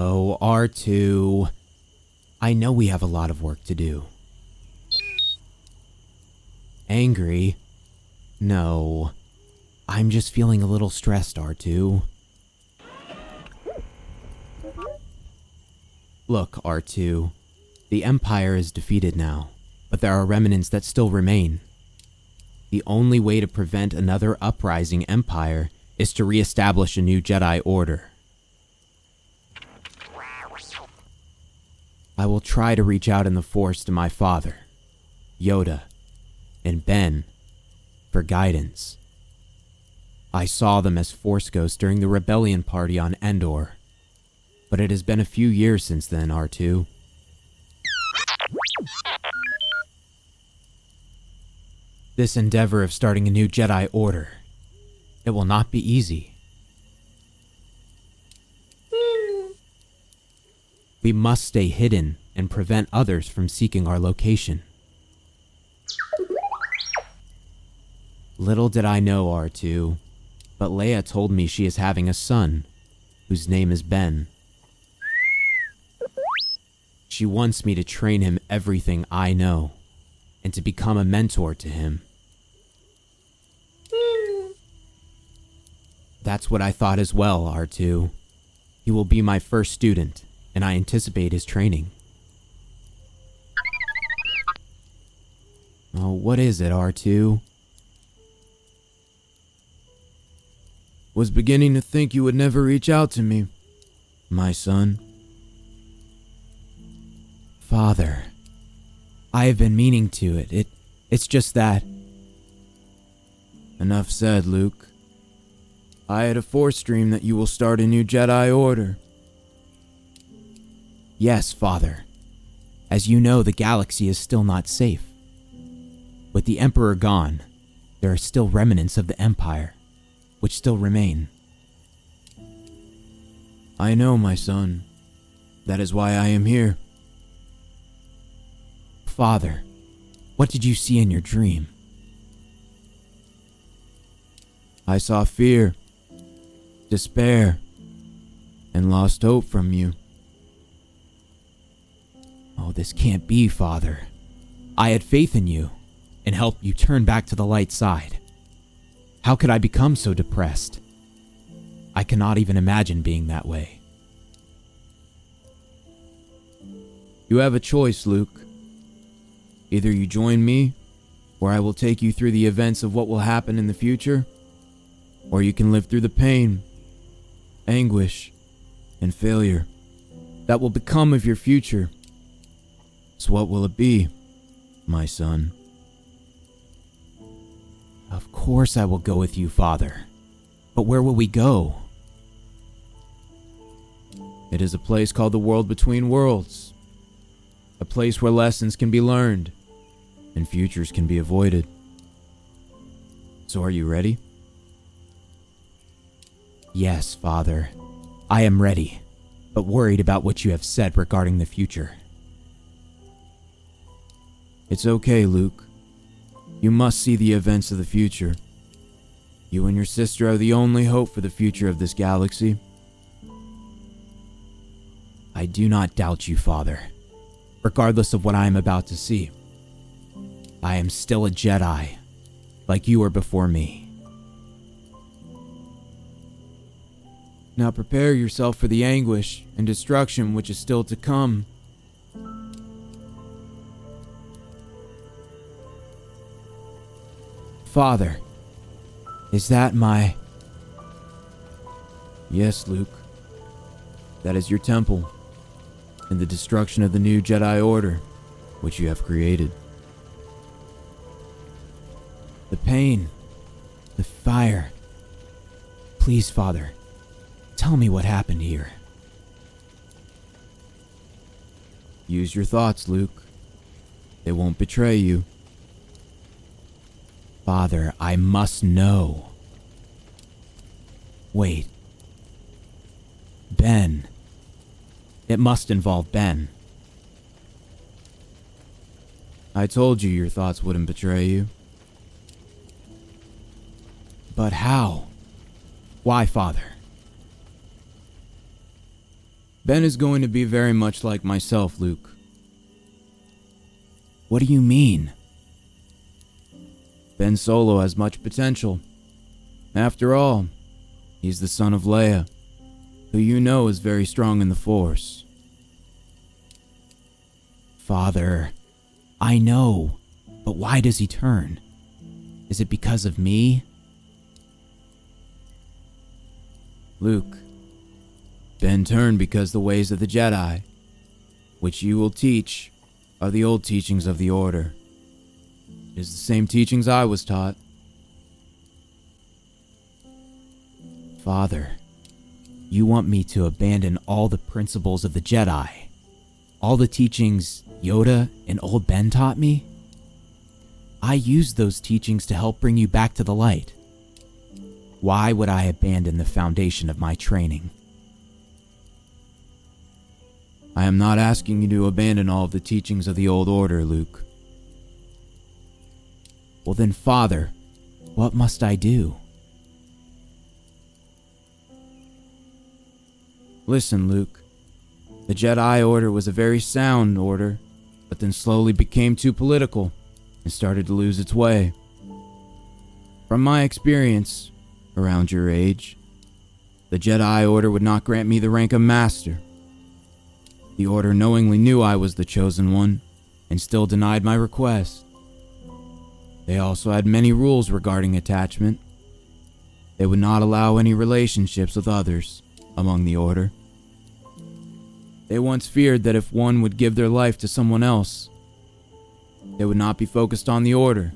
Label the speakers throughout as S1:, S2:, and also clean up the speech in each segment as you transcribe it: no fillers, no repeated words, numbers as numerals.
S1: Oh, R2. I know we have a lot of work to do. Angry? No. I'm just feeling a little stressed, R2. Look, R2. The Empire is defeated now, but there are remnants that still remain. The only way to prevent another uprising empire is to reestablish a new Jedi Order. I will try to reach out in the Force to my father, Yoda, and Ben for guidance. I saw them as Force ghosts during the rebellion party on Endor, but it has been a few years since then, R2. This endeavor of starting a new Jedi Order, it will not be easy. We must stay hidden and prevent others from seeking our location. Little did I know, R2, but Leia told me she is having a son, whose name is Ben. She wants me to train him everything I know, and to become a mentor to him. That's what I thought as well, R2. He will be my first student, and I anticipate his training. Oh, what is it, R2?
S2: Was beginning to think you would never reach out to me, my son.
S1: Father, I have been meaning to it. It's just that...
S2: Enough said, Luke. I had a Force dream that you will start a new Jedi Order.
S1: Yes, Father. As you know, the galaxy is still not safe. With the Emperor gone, there are still remnants of the Empire, which still remain.
S2: I know, my son. That is why I am here.
S1: Father, what did you see in your dream?
S2: I saw fear, despair, and lost hope from you.
S1: Oh, this can't be, Father. I had faith in you, and helped you turn back to the light side. How could I become so depressed? I cannot even imagine being that way.
S2: You have a choice, Luke. Either you join me, or I will take you through the events of what will happen in the future, or you can live through the pain, anguish, and failure that will become of your future. So what will it be, my son?
S1: Of course I will go with you, Father. But where will we go?
S2: It is a place called the World Between Worlds. A place where lessons can be learned and futures can be avoided. So are you ready?
S1: Yes, Father. I am ready, but worried about what you have said regarding the future.
S2: It's okay, Luke. You must see the events of the future. You and your sister are the only hope for the future of this galaxy.
S1: I do not doubt you, Father. Regardless of what I am about to see, I am still a Jedi, like you were before me.
S2: Now prepare yourself for the anguish and destruction which is still to come.
S1: Father, is that my...
S2: Yes, Luke. That is your temple, and the destruction of the new Jedi Order, which you have created.
S1: The pain, the fire. Please, Father, tell me what happened here.
S2: Use your thoughts, Luke. They won't betray you.
S1: Father, I must know. Wait. Ben. It must involve Ben.
S2: I told you your thoughts wouldn't betray you.
S1: But how? Why, Father?
S2: Ben is going to be very much like myself, Luke.
S1: What do you mean?
S2: Bensolo has much potential. After all, he's the son of Leia, who you know is very strong in the Force.
S1: Father, I know, but why does he turn? Is it because of me?
S2: Luke, Ben turned because the ways of the Jedi, which you will teach, are the old teachings of the Order. It is the same teachings I was taught.
S1: Father, you want me to abandon all the principles of the Jedi? All the teachings Yoda and old Ben taught me? I used those teachings to help bring you back to the light. Why would I abandon the foundation of my training?
S2: I am not asking you to abandon all of the teachings of the Old Order, Luke.
S1: Well then, Father, what must I do?
S2: Listen, Luke. The Jedi Order was a very sound order, but then slowly became too political and started to lose its way. From my experience, around your age, the Jedi Order would not grant me the rank of Master. The Order knowingly knew I was the chosen one, and still denied my request. They also had many rules regarding attachment. They would not allow any relationships with others among the Order. They once feared that if one would give their life to someone else, they would not be focused on the Order,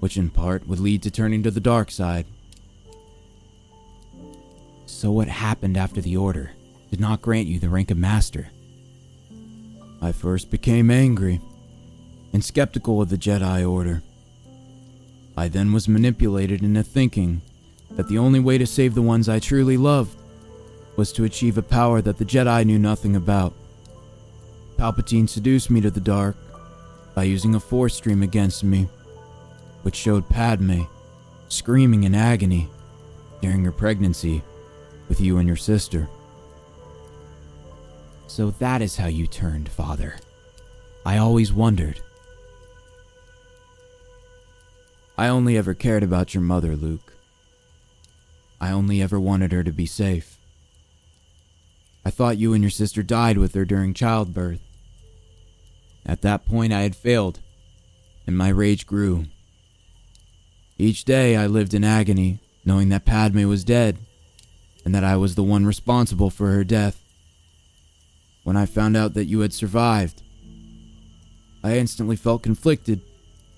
S2: which in part would lead to turning to the dark side.
S1: So what happened after the Order did not grant you the rank of Master?
S2: I first became angry and skeptical of the Jedi Order. I then was manipulated into thinking that the only way to save the ones I truly loved was to achieve a power that the Jedi knew nothing about. Palpatine seduced me to the dark by using a Force stream against me, which showed Padme screaming in agony during her pregnancy with you and your sister.
S1: So that is how you turned, Father. I always wondered.
S2: I only ever cared about your mother, Luke. I only ever wanted her to be safe. I thought you and your sister died with her during childbirth. At that point, I had failed, and my rage grew. Each day, I lived in agony, knowing that Padme was dead, and that I was the one responsible for her death. When I found out that you had survived, I instantly felt conflicted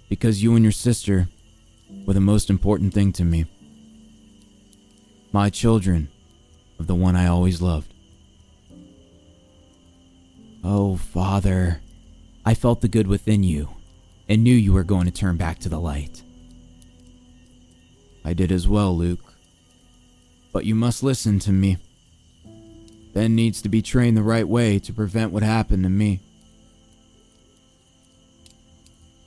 S2: because you and your sister were the most important thing to me. My children of the one I always loved.
S1: Oh, Father, I felt the good within you and knew you were going to turn back to the light.
S2: I did as well, Luke. But you must listen to me. Ben needs to be trained the right way to prevent what happened to me.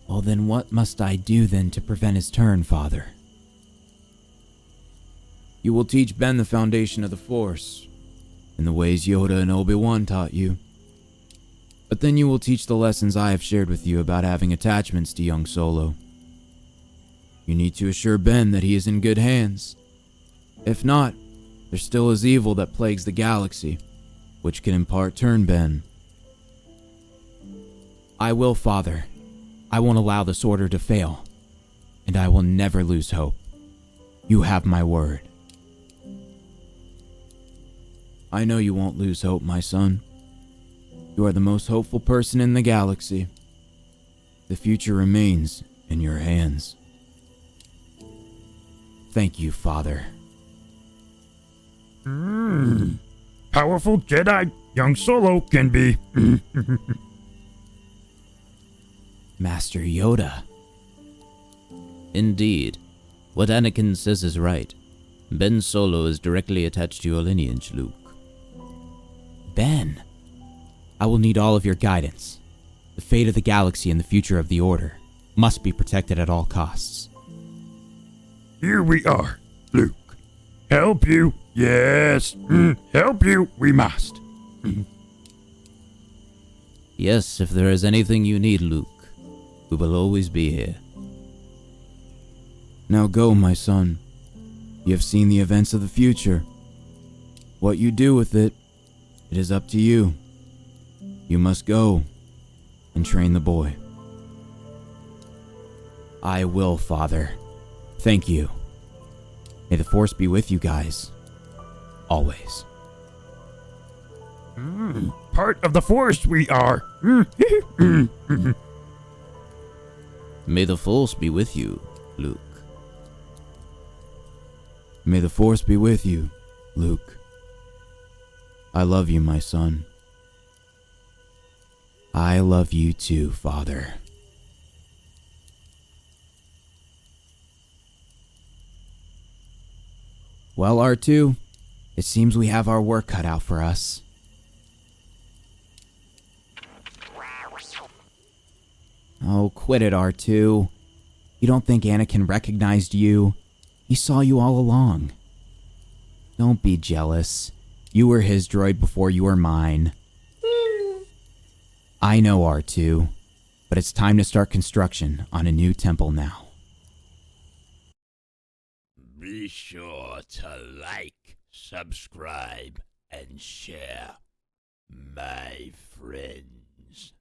S1: Well then, what must I do then to prevent his turn, Father?
S2: You will teach Ben the foundation of the Force, in the ways Yoda and Obi-Wan taught you. But then you will teach the lessons I have shared with you about having attachments to young Solo. You need to assure Ben that he is in good hands. If not, there still is evil that plagues the galaxy, which can in part turn Ben.
S1: I will, Father. I won't allow this order to fail, and I will never lose hope. You have my word.
S2: I know you won't lose hope, my son. You are the most hopeful person in the galaxy. The future remains in your hands.
S1: Thank you, Father.
S3: Powerful Jedi young Solo can be.
S1: Master Yoda.
S4: Indeed. What Anakin says is right. Ben Solo is directly attached to your lineage, Luke.
S1: Ben, I will need all of your guidance. The fate of the galaxy and the future of the Order must be protected at all costs.
S3: Here we are, Luke. Help you? Yes, help you we must.
S4: Yes, if there is anything you need, Luke, we will always be here.
S2: Now go, my son. You have seen the events of the future. What you do with it, it is up to you. You must go and train the boy.
S1: I will, Father. Thank you. May the Force be with you guys. Always.
S3: Part of the Force we are.
S4: May the Force be with you, Luke.
S2: May the Force be with you, Luke. I love you, my son.
S1: I love you too, Father. Well, R2, it seems we have our work cut out for us. Oh, quit it, R2. You don't think Anakin recognized you? He saw you all along. Don't be jealous. You were his droid before you were mine. I know, R2, but it's time to start construction on a new temple now.
S5: Be sure to like, subscribe, and share, my friends.